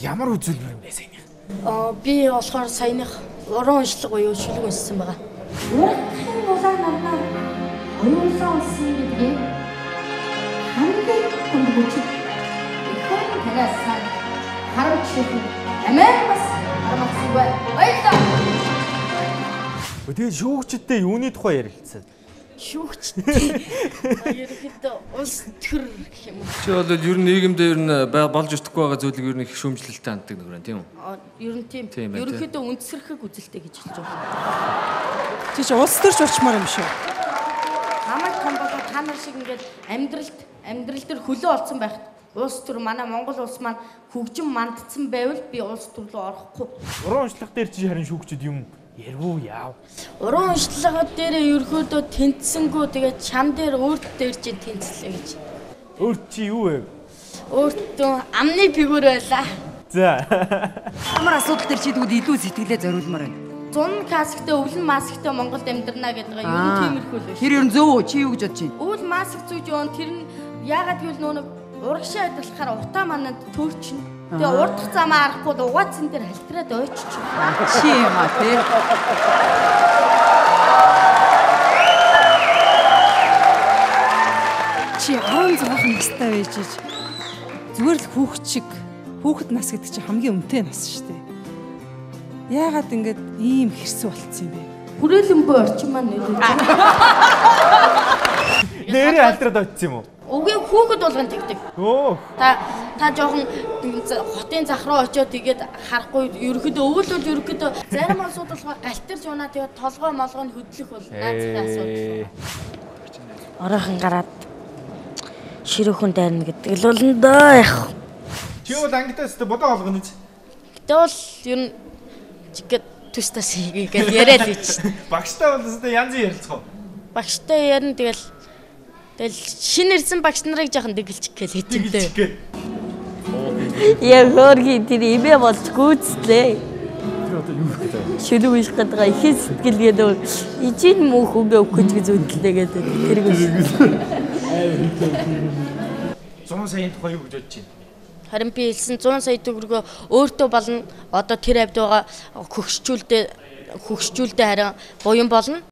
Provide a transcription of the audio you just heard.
Ямар үзүүлбэр юм бэ саяны? Би болохоор саяных уран уншлага буюу шүлэг уншсан байгаа. Уран улаан намнаа хоёулаа унсан гэдгийг хамгийн хүнд ихэн танаас харамч амин бас харамцгүй баярлалаа. Тэгээд шүүгчдтэй юуны тухай ярилцсан? Шүүгчтэй ерөнхийдөө улс төр гэх юм уу? Чи бол ер нь нийгэмдээ ер нь болж өртөхгүй байгаа зүйлийг ер нь их шүүмжлэлтэй ханддаг нэг юм тийм үү? Ер нь тийм. Ерөнхийдөө үндсэрхэг үзэлтэй гэж хэлж байгаа. Чи улс төрч болчмаар юм шүү. Намайг том болоод та нар шиг ингээд амьдрал дээр хөлөө олцсон байхад улс төр манай Монгол улс маань хөгжим мандцсан байвал би улс төр рүү орохгүй. Уран уншлага дээр чи харин шүүгчд юм яруу яав. Уран уншлага дээр ерөөдөө тэнцсэнгүү тэгээд чам дээр өөрт дээр чи тэнцлээ гэж. Өөрт чи юу вэ? Өөртөө амны фигур байлаа. За. Ямар асуудал дээр чи тэгвэл илүү сэтгэлээ зориулмаар байна. Зун касктэй өвлөн масктай Монголд амьдрнаа гэдэг нь ер нь тиймэрхүү л байна. Тэр ер нь зөв үү? Чи юу гэж бодож байна? Өвл маск зүүж өөн тэр нь яагаад гэвэл нөө урагшаа адилхаар утаа манад төрчин. Тэгээ урдах замаа арахгүй угаацсан дээр халтраад ойчч. Чи юм аа тий. Чи 16 настай байж зүгээр л хүүхэд нас гэдэг чинь хамгийн өмтэй нас шүү дээ. Яагаад ингэж ийм хэрсүү болцсон юм бэ? Хүрээлэн буй орчин маань нөлөөлж байна. Нэрээ халтраад очсон юм уу? Үгүй хүүхэд болгон тэгдэг. Өө. Та жоохон хотын зах руу очиод тэгээд харахгүй ерөөхдөө өвөл ерөөхдөө зарим улсууд болохоор галтэрж унаа тэгээд толгой молгоо хөдлөх бол наацтай асуудал. Оройхон гараад ширүүхэн дайрна гэдэг л болно доо яах. Чи бол ангитаас бодоо олгоно ч. Гэтэ бол ер нь чигэд төстөс хийгээд яриад ийч. Багштай бол өстой янз ярилцах уу? Багштай ярина тэгэл шинэ ирсэн багш нарыг жоохон дэгэлчих гээл хэвчээ. Яа хөрги тэр имэ болж гүйцлээ. Тэр одоо юу гэдэг вэ? Шүлэг уйлах гэдэг байгаа их сэтгэлгээд ижин мөнх үгээ өгөх гэж үзэлтэйгээд тэрийг 100 саяын тухай юу гэж бодож байна? Харин би хэлсэн 100 сая төгрөгөө өөртөө болно. Одоо тэр авд байгаа хөгшчүүлдэ харин буян болно.